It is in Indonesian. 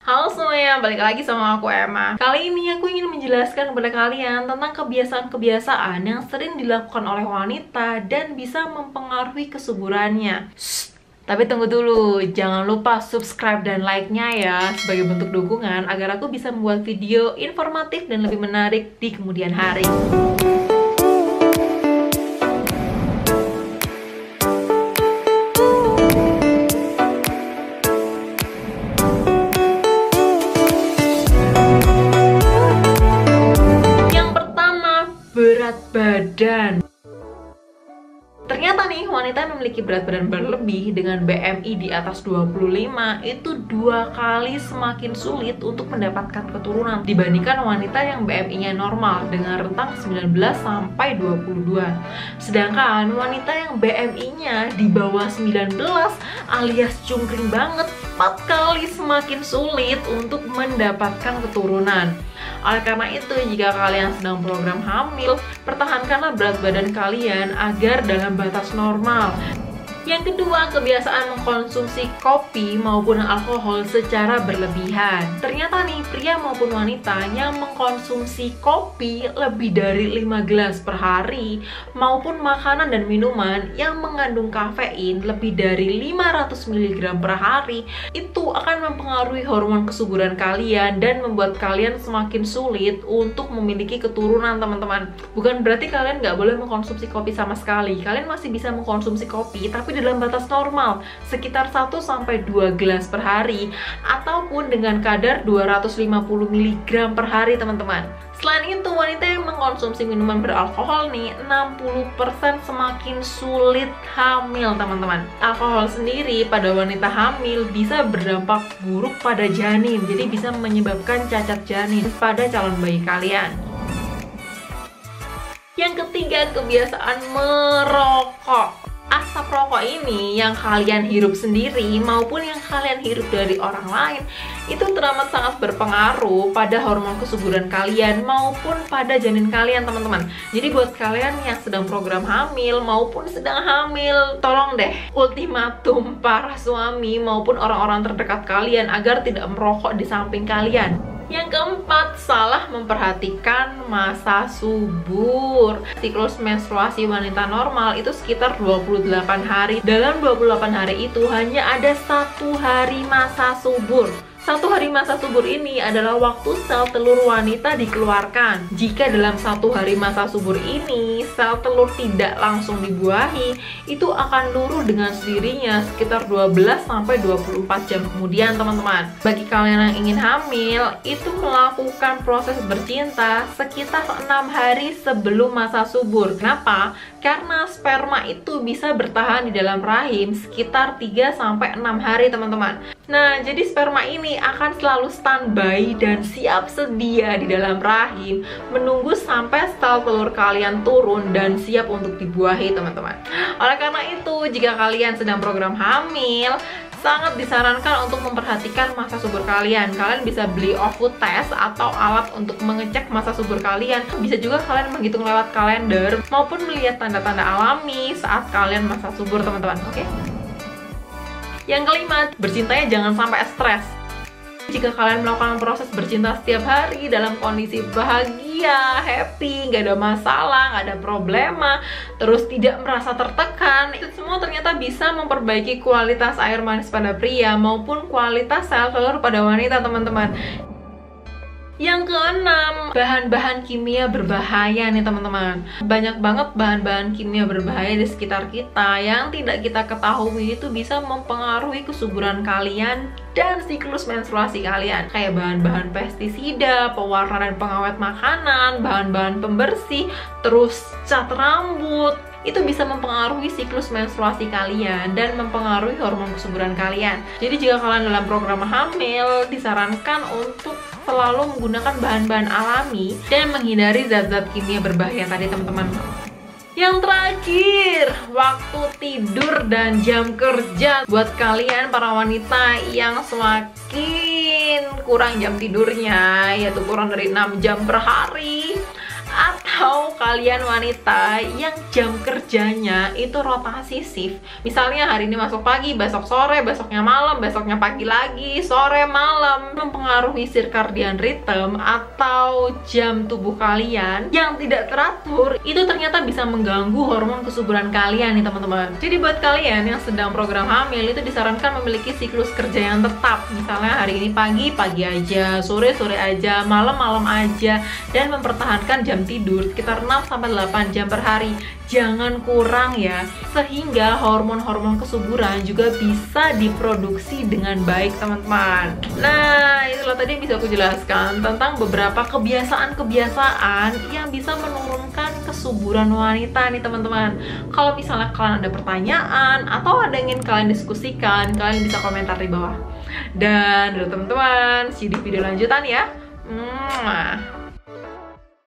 Halo semuanya, balik lagi sama aku Emma. Kali ini aku ingin menjelaskan kepada kalian tentang kebiasaan-kebiasaan yang sering dilakukan oleh wanita dan bisa mempengaruhi kesuburannya. Tapi tunggu dulu, jangan lupa subscribe dan like-nya ya sebagai bentuk dukungan agar aku bisa membuat video informatif dan lebih menarik di kemudian hari. Berat badan. Ternyata nih, wanita yang memiliki berat badan berlebih dengan BMI di atas 25 itu 2 kali semakin sulit untuk mendapatkan keturunan dibandingkan wanita yang BMI-nya normal dengan rentang 19 sampai 22. Sedangkan wanita yang BMI-nya di bawah 19 alias cungkring banget 4 kali semakin sulit untuk mendapatkan keturunan. Oleh karena itu, jika kalian sedang program hamil, pertahankanlah berat badan kalian agar dalam batas normal. Yang kedua, kebiasaan mengkonsumsi kopi maupun alkohol secara berlebihan. Ternyata nih, pria maupun wanita yang mengkonsumsi kopi lebih dari 5 gelas per hari maupun makanan dan minuman yang mengandung kafein lebih dari 500 mg per hari itu akan mempengaruhi hormon kesuburan kalian dan membuat kalian semakin sulit untuk memiliki keturunan, teman-teman. Bukan berarti kalian nggak boleh mengkonsumsi kopi sama sekali. Kalian masih bisa mengkonsumsi kopi, tapi dalam batas normal, sekitar 1-2 gelas per hari ataupun dengan kadar 250 mg per hari, teman-teman. Selain itu, wanita yang mengkonsumsi minuman beralkohol nih 60% semakin sulit hamil, teman-teman. Alkohol sendiri pada wanita hamil bisa berdampak buruk pada janin, jadi bisa menyebabkan cacat janin pada calon bayi kalian. Yang ketiga, kebiasaan merokok. Asap rokok ini yang kalian hirup sendiri maupun yang kalian hirup dari orang lain itu teramat sangat berpengaruh pada hormon kesuburan kalian maupun pada janin kalian, teman-teman. Jadi buat kalian yang sedang program hamil maupun sedang hamil, tolong deh ultimatum para suami maupun orang-orang terdekat kalian agar tidak merokok di samping kalian. Yang keempat, salah memperhatikan masa subur. Siklus menstruasi wanita normal itu sekitar 28 hari. Dalam 28 hari itu hanya ada 1 hari masa subur. 1 hari masa subur ini adalah waktu sel telur wanita dikeluarkan. Jika dalam 1 hari masa subur ini sel telur tidak langsung dibuahi, itu akan luruh dengan sendirinya sekitar 12-24 jam kemudian, teman-teman. Bagi kalian yang ingin hamil, itu melakukan proses bercinta sekitar 6 hari sebelum masa subur. Kenapa? Karena sperma itu bisa bertahan di dalam rahim sekitar 3-6 hari, teman-teman. Nah, jadi sperma ini akan selalu standby dan siap sedia di dalam rahim menunggu sampai sel telur kalian turun dan siap untuk dibuahi, teman-teman. Oleh karena itu, jika kalian sedang program hamil, sangat disarankan untuk memperhatikan masa subur kalian. Kalian bisa beli OVU test atau alat untuk mengecek masa subur kalian. Bisa juga kalian menghitung lewat kalender maupun melihat tanda-tanda alami saat kalian masa subur, teman-teman. Oke? Yang kelima, bercintanya jangan sampai stres. Jika kalian melakukan proses bercinta setiap hari dalam kondisi bahagia, happy, nggak ada masalah, nggak ada problema, terus tidak merasa tertekan, itu semua ternyata bisa memperbaiki kualitas air manis pada pria maupun kualitas sel telur pada wanita, teman-teman. Yang keenam, bahan-bahan kimia berbahaya nih, teman-teman. Banyak banget bahan-bahan kimia berbahaya di sekitar kita yang tidak kita ketahui itu bisa mempengaruhi kesuburan kalian dan siklus menstruasi kalian. Kayak bahan-bahan pestisida, pewarna dan pengawet makanan, bahan-bahan pembersih, terus cat rambut. Itu bisa mempengaruhi siklus menstruasi kalian dan mempengaruhi hormon kesuburan kalian. Jadi jika kalian dalam program hamil, disarankan untuk selalu menggunakan bahan-bahan alami dan menghindari zat-zat kimia berbahaya tadi, teman-teman. Yang terakhir, waktu tidur dan jam kerja. Buat kalian para wanita yang semakin kurang jam tidurnya, yaitu kurang dari 6 jam per hari, atau Atau kalian wanita yang jam kerjanya itu rotasi shift, misalnya hari ini masuk pagi, besok sore, besoknya malam, besoknya pagi lagi, sore, malam, mempengaruhi circadian rhythm atau jam tubuh kalian yang tidak teratur, itu ternyata bisa mengganggu hormon kesuburan kalian nih teman-teman. Jadi buat kalian yang sedang program hamil, itu disarankan memiliki siklus kerja yang tetap. Misalnya hari ini pagi, pagi aja, sore, sore aja, malam, malam aja, dan mempertahankan jam tidur sekitar 6-8 jam per hari. Jangan kurang ya, sehingga hormon-hormon kesuburan juga bisa diproduksi dengan baik teman-teman. Nah, itulah tadi yang bisa aku jelaskan tentang beberapa kebiasaan-kebiasaan yang bisa menurunkan kesuburan wanita nih teman-teman. Kalau misalnya kalian ada pertanyaan atau ada yang ingin kalian diskusikan, kalian bisa komentar di bawah. Dan teman-teman, see di video lanjutan ya.